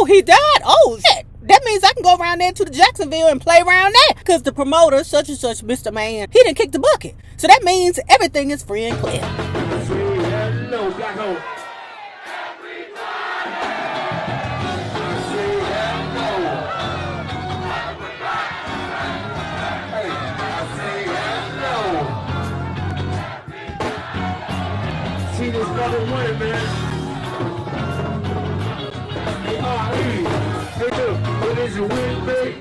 Oh, he died? Oh, shit. That means I can go around there to the Jacksonville and play around there. Because the promoter, such and such, Mr. Man, he didn't kick the bucket. So that means everything is free and clear. Hello, Black Hole. See this brother winning, man. Hey, hey, look, what is your win, babe?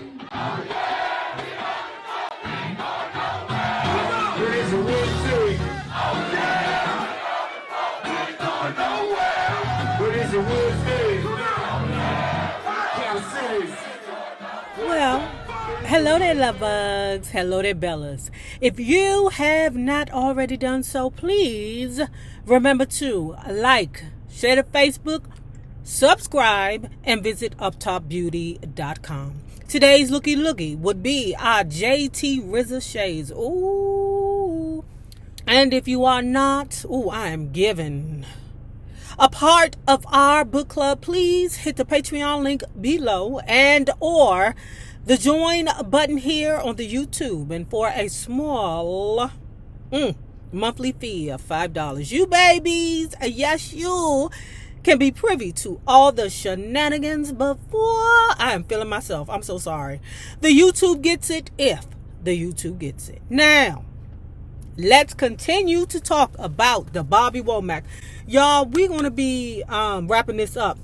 What is your win, babe? What is your win, babe? Well, hello there, love bugs. Hello there, Bellas. If you have not already done so, please remember to like, share to Facebook, subscribe, and visit uptopbeauty.com. Today's looky would be our JT RZA shades. Ooh. And if you are not, I am giving a part of our book club, please hit the Patreon link below and or the join button here on the YouTube. And for a small monthly fee of $5, you babies, yes, you can be privy to all the shenanigans before I am feeling myself. I'm so sorry. The YouTube gets it if the YouTube gets it. Now, let's continue to talk about the Bobby Womack. Y'all, we're going to be wrapping this up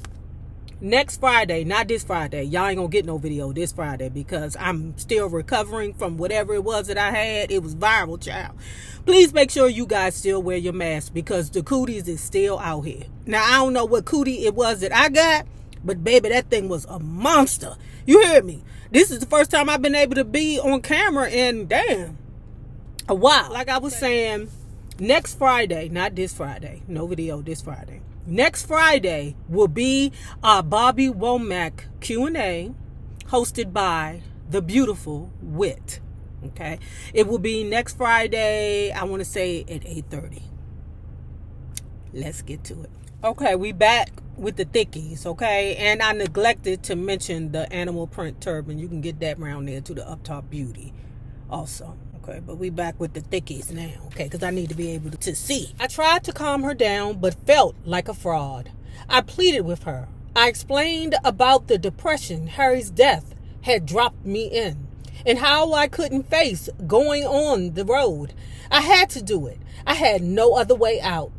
next Friday, not this Friday. Y'all ain't going to get no video this Friday because I'm still recovering from whatever it was that I had. It was viral, child. Please make sure you guys still wear your mask because the cooties is still out here. Now, I don't know what cootie it was that I got, but baby, that thing was a monster. You hear me? This is the first time I've been able to be on camera in, damn, a while. Like I was saying, next Friday, not this Friday, no video this Friday. Next Friday will be our Bobby Womack Q&A hosted by the beautiful Wit. Okay, it will be next Friday, I want to say at 8:30. Let's get to it. Okay, we back with the thickies, okay? And I neglected to mention the animal print turban. You can get that around there to the Up Top Beauty also. Okay, but we back with the thickies now, okay, because I need to be able to see. I tried to calm her down, but felt like a fraud. I pleaded with her. I explained about the depression Harry's death had dropped me in, and how I couldn't face going on the road. I had to do it. I had no other way out.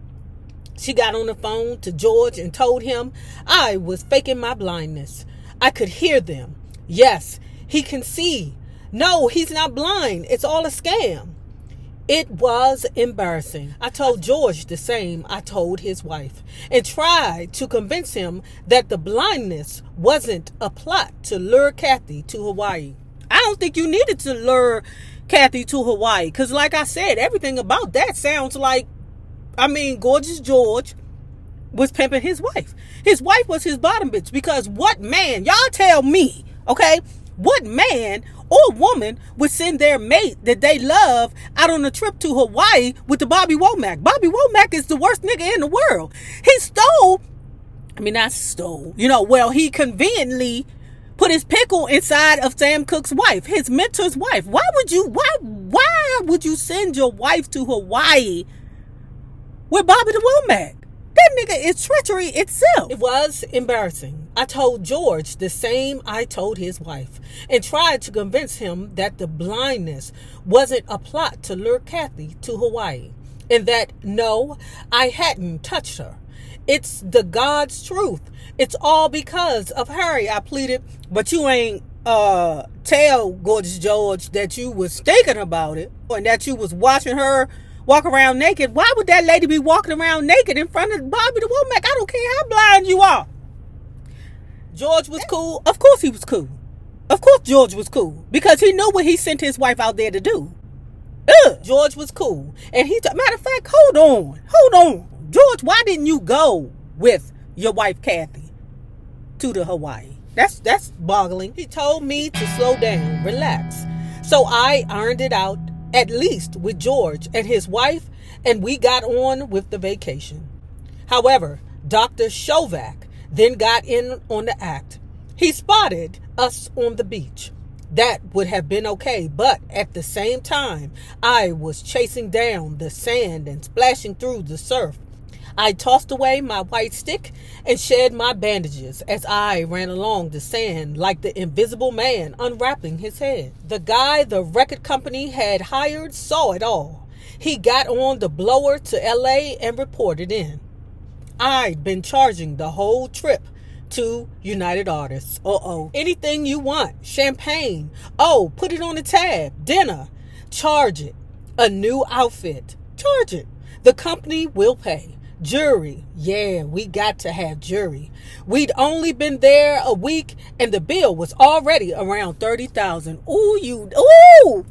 She got on the phone to George and told him I was faking my blindness. I could hear them. Yes, he can see. No, he's not blind. It's all a scam. It was embarrassing. I told George the same I told his wife and tried to convince him that the blindness wasn't a plot to lure Kathy to Hawaii. I don't think you needed to lure Kathy to Hawaii because, like I said, everything about that sounds like, Gorgeous George was pimping his wife. His wife was his bottom bitch because what man, y'all tell me, okay, what man or woman would send their mate that they love out on a trip to Hawaii with the Bobby Womack? Bobby Womack is the worst nigga in the world. He he conveniently put his pickle inside of Sam Cooke's wife, his mentor's wife. Why would you send your wife to Hawaii with Bobby the Womack? That nigga is treachery itself. It was embarrassing. I told George the same I told his wife and tried to convince him that the blindness wasn't a plot to lure Kathy to Hawaii and that, no, I hadn't touched her. It's the God's truth. It's all because of Harry, I pleaded. But you ain't tell Gorgeous George that you was thinking about it and that you was watching her walk around naked. Why would that lady be walking around naked in front of Bobby the Womack? I don't care how blind you are. George was cool. Of course he was cool. Of course George was cool. Because he knew what he sent his wife out there to do. George was cool. And matter of fact, hold on. George, why didn't you go with your wife Kathy to the Hawaii? That's boggling. He told me to slow down, relax. So I ironed it out, at least with George and his wife, and we got on with the vacation. However, Dr. Shovak then got in on the act. He spotted us on the beach. That would have been okay, but at the same time, I was chasing down the sand and splashing through the surf. I tossed away my white stick and shed my bandages as I ran along the sand like the invisible man unwrapping his head. The guy the record company had hired saw it all. He got on the blower to LA and reported in. I'd been charging the whole trip to United Artists. Anything you want. Champagne. Oh, put it on the tab. Dinner. Charge it. A new outfit. Charge it. The company will pay. Jury. Yeah, we got to have jury. We'd only been there a week and the bill was already around $30,000. Ooh.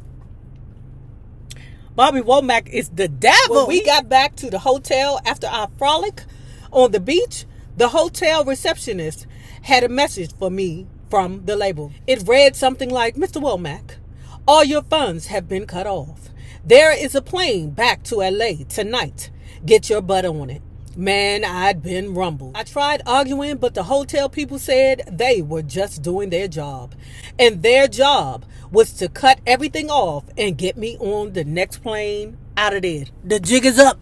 Bobby Womack is the devil. When we got back to the hotel after our frolic on the beach, the hotel receptionist had a message for me from the label. It read something like, Mr. Womack, all your funds have been cut off. There is a plane back to LA tonight. Get your butt on it. Man, I'd been rumbled. I tried arguing, but the hotel people said they were just doing their job. And their job was to cut everything off and get me on the next plane out of there. The jig is up.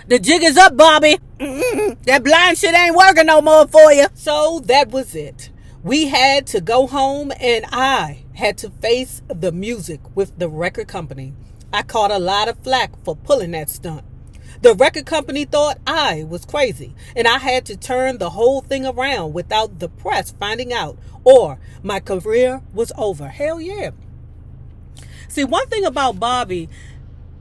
The jig is up, Bobby. That blind shit ain't working no more for you. So that was it. We had to go home and I had to face the music with the record company. I caught a lot of flack for pulling that stunt. The record company thought I was crazy and I had to turn the whole thing around without the press finding out or my career was over. Hell yeah. See, one thing about Bobby,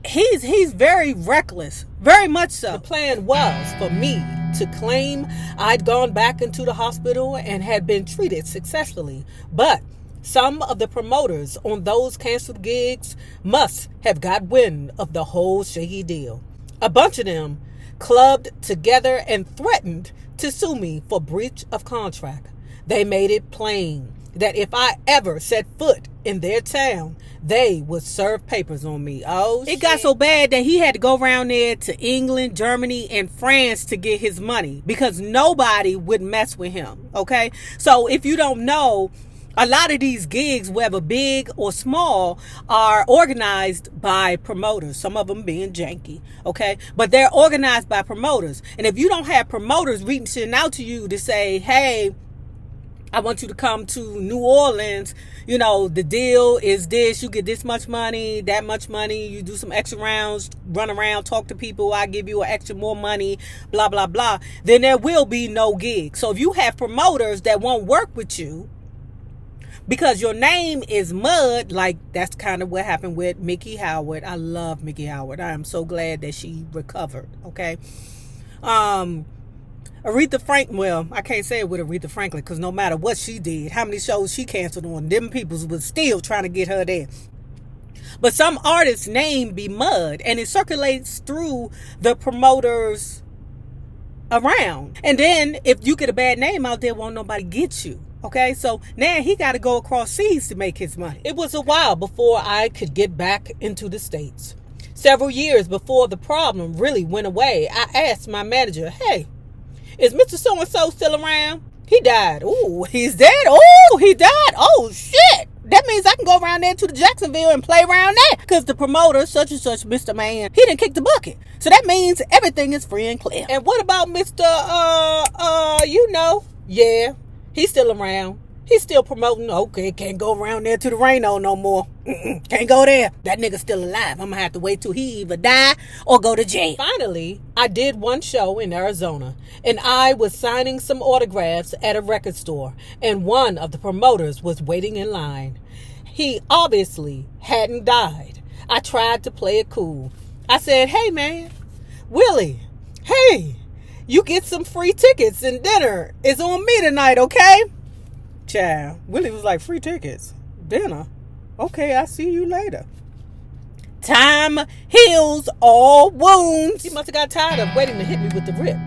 he's very reckless, very much so. The plan was for me to claim I'd gone back into the hospital and had been treated successfully. But some of the promoters on those canceled gigs must have got wind of the whole shaky deal. A bunch of them clubbed together and threatened to sue me for breach of contract. They made it plain that if I ever set foot in their town, they would serve papers on me. It got so bad that he had to go around there to England, Germany, and France to get his money because nobody would mess with him. Okay? So if you don't know, a lot of these gigs, whether big or small, are organized by promoters, some of them being janky, okay? But they're organized by promoters. And if you don't have promoters reaching out to you to say, hey, I want you to come to New Orleans, you know, the deal is this, you get this much money, that much money, you do some extra rounds, run around, talk to people, I give you an extra more money, blah, blah, blah, then there will be no gig. So if you have promoters that won't work with you, because your name is mud, like that's kind of what happened with Mickey Howard. I love Mickey Howard. I am so glad that she recovered, okay? Aretha Franklin, well, I can't say it with Aretha Franklin because no matter what she did, how many shows she canceled on, them peoples was still trying to get her there. But some artists' name be mud and it circulates through the promoters around. And then if you get a bad name out there, won't nobody get you. Okay, so now he got to go across seas to make his money. It was a while before I could get back into the States. Several years before the problem really went away, I asked my manager, hey, is Mr. So-and-so still around? He died. Ooh, he's dead? Oh, he died. Oh, shit. That means I can go around there to the Jacksonville and play around there. Because the promoter, such and such, Mr. Man, he didn't kick the bucket. So that means everything is free and clear. And what about Mr. Yeah. He's still around. He's still promoting. Okay, can't go around there to the Reno no more. Can't go there. That nigga's still alive. I'm going to have to wait till he either die or go to jail. Finally, I did one show in Arizona, and I was signing some autographs at a record store, and one of the promoters was waiting in line. He obviously hadn't died. I tried to play it cool. I said, hey, man, Willie, hey, you get some free tickets and dinner is on me tonight, okay? Child, Willie was like, free tickets? Dinner? Okay, I'll see you later. Time heals all wounds. He must have got tired of waiting to hit me with the rip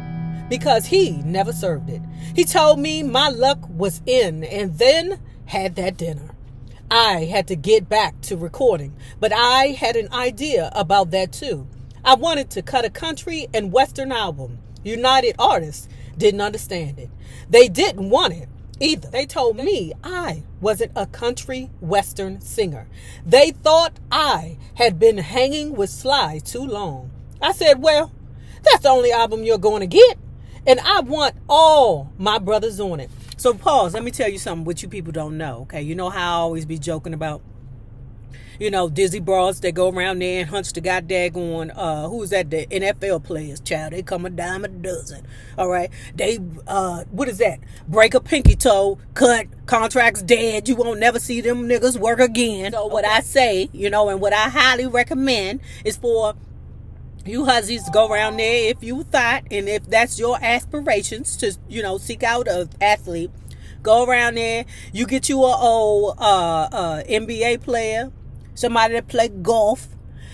because he never served it. He told me my luck was in and then had that dinner. I had to get back to recording, but I had an idea about that too. I wanted to cut a country and western album. United Artists didn't understand it. They didn't want it. either. They told me I wasn't a country western singer. They thought I had been hanging with Sly too long. I said, well, that's the only album you're going to get, and I want all my brothers on it. So pause. Let me tell you something what you people don't know, okay? You know how I always be joking about, Dizzy Bras, they go around there and hunch the goddamn who's that? The NFL players, child. They come a dime a dozen. All right. They, what is that? Break a pinky toe, cut, contracts dead. You won't never see them niggas work again. So what I say, and what I highly recommend is for you hussies to go around there if you thought, and if that's your aspirations to, seek out an athlete, go around there. You get you a old NBA player, somebody that play golf,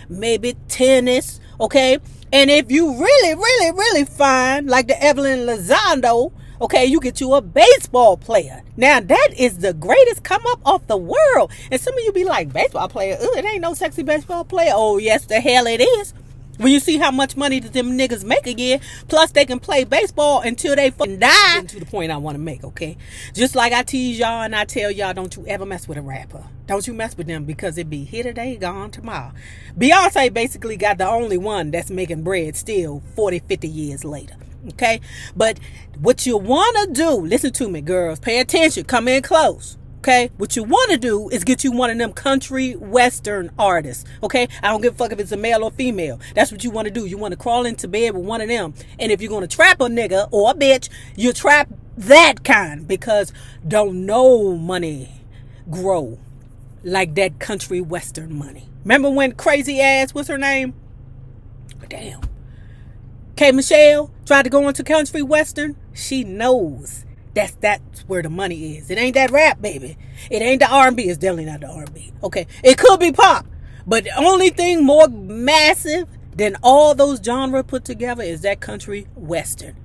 maybe tennis, okay? And if you really, really, really fine, like the Evelyn Lozando, okay, you get you a baseball player. Now, that is the greatest come up off the world. And some of you be like, baseball player? It ain't no sexy baseball player. Oh, yes, the hell it is. When you see how much money that them niggas make a year, plus they can play baseball until they fucking die. To the point I want to make, okay? Just like I tease y'all and I tell y'all, don't you ever mess with a rapper. Don't you mess with them, because it be here today, gone tomorrow. Beyonce basically got the only one that's making bread still 40, 50 years later, okay? But what you want to do, listen to me, girls, pay attention, come in close. Okay, what you want to do is get you one of them country western artists. Okay, I don't give a fuck if it's a male or female. That's what you want to do. You want to crawl into bed with one of them. And if you're going to trap a nigga or a bitch, you trap that kind, because don't no money grow like that country western money. Remember when crazy ass, what's her name? Damn. K. Michelle tried to go into country western? She knows. That's where the money is. It ain't that rap, baby. It ain't the R&B. It's definitely not the R&B. Okay, it could be pop, but the only thing more massive than all those genres put together is that country western.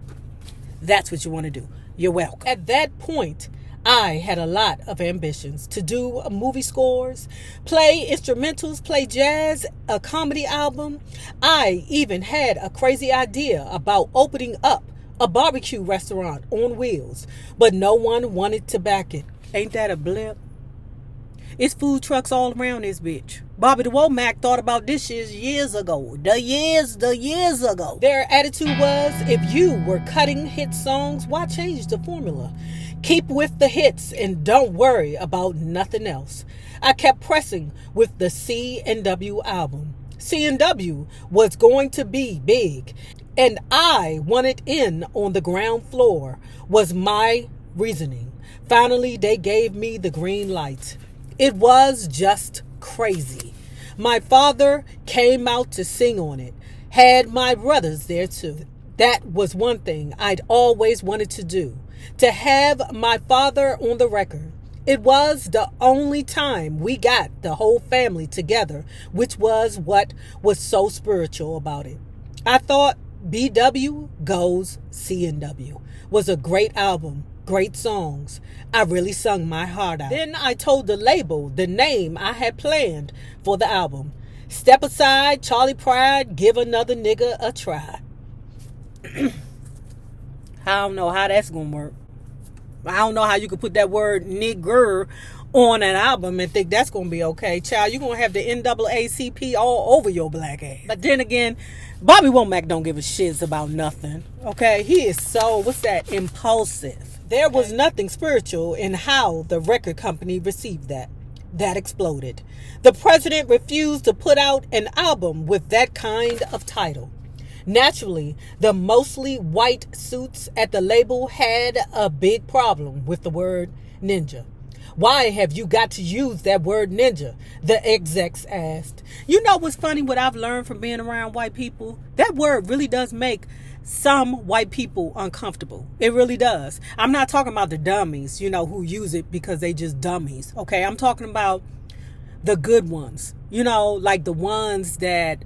That's what you want to do. You're welcome. At that point, I had a lot of ambitions to do movie scores, play instrumentals, play jazz, a comedy album. I even had a crazy idea about opening up a barbecue restaurant on wheels, but no one wanted to back it. Ain't that a blip? It's food trucks all around this bitch. Bobby the Womack thought about this shit years ago. The years ago. Their attitude was, if you were cutting hit songs, why change the formula? Keep with the hits and don't worry about nothing else. I kept pressing with the C&W album. C&W was going to be big, and I wanted in on the ground floor, was my reasoning. Finally, they gave me the green light. It was just crazy. My father came out to sing on it. Had my brothers there too. That was one thing I'd always wanted to do. To have my father on the record. It was the only time we got the whole family together, which was what was so spiritual about it. I thought BW Goes C&W was a great album, great songs. I really sung my heart out. Then I told the label the name I had planned for the album. Step Aside, Charlie Pride, Give Another Nigga a Try. I don't know how that's going to work. I don't know how you could put that word nigger on an album and think that's going to be okay. Child, you're going to have the NAACP all over your black ass. But then again, Bobby Womack don't give a shit about nothing. Okay? He is so, impulsive. There was nothing spiritual in how the record company received that. That exploded. The president refused to put out an album with that kind of title. Naturally, the mostly white suits at the label had a big problem with the word ninja. Why have you got to use that word ninja? The execs asked. You know what's funny? What I've learned from being around white people? That word really does make some white people uncomfortable. It really does. I'm not talking about the dummies, who use it because they just dummies. Okay, I'm talking about the good ones. Like the ones that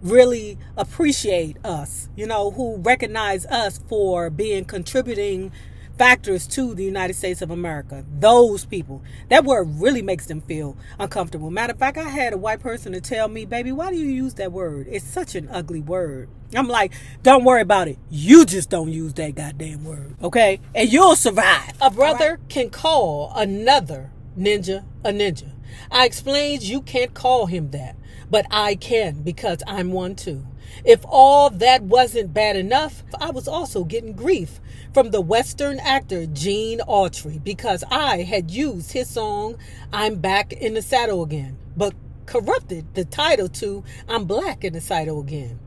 really appreciate us, who recognize us for being contributing factors to the United States of America. Those people. That word really makes them feel uncomfortable. Matter of fact, I had a white person to tell me, baby, why do you use that word? It's such an ugly word. I'm like, don't worry about it. You just don't use that goddamn word. Okay? And you'll survive. A brother can call another ninja a ninja. I explained you can't call him that, but I can because I'm one too. If all that wasn't bad enough, I was also getting grief from the Western actor Gene Autry because I had used his song, I'm Back in the Saddle Again, but corrupted the title to I'm Black in the Saddle Again.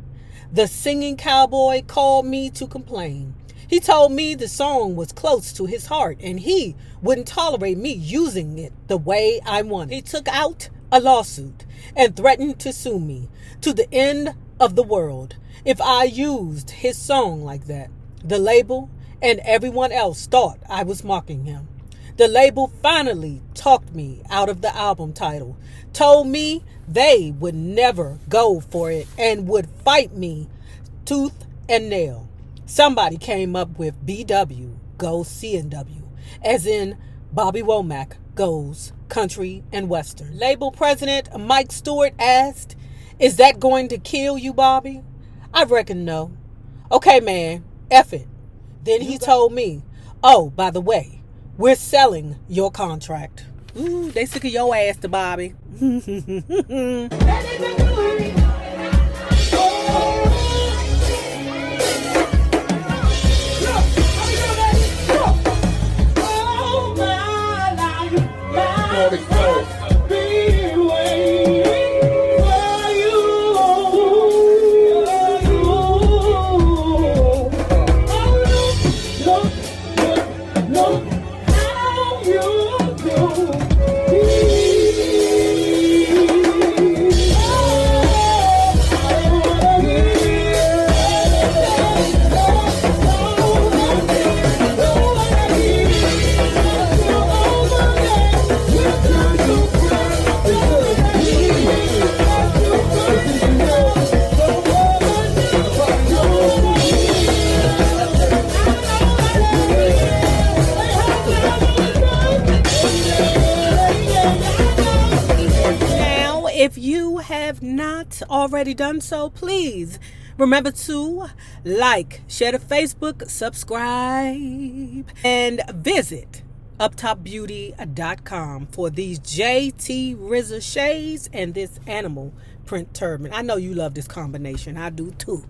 The singing cowboy called me to complain. He told me the song was close to his heart and he wouldn't tolerate me using it the way I wanted. He took out a lawsuit and threatened to sue me to the end of the world if I used his song like that. The label and everyone else thought I was mocking him. The label finally talked me out of the album title, told me they would never go for it and would fight me tooth and nail. Somebody came up with BW goes CNW, as in Bobby Womack goes country and western. Label president Mike Stewart asked, is that going to kill you, Bobby? I reckon no. Okay, man, F it. Then he told me, oh, by the way, we're selling your contract. Ooh, they sick of your ass to Bobby. If you have not already done so, please remember to like, share to Facebook, subscribe, and visit uptopbeauty.com for these JT RZA shades and this animal print turban. I know you love this combination. I do too.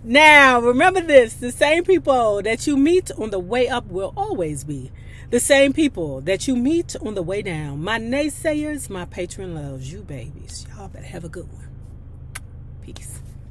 Now, remember this. The same people that you meet on the way up will always be the same people that you meet on the way down. My naysayers, my patron loves you babies. Y'all better have a good one. Peace.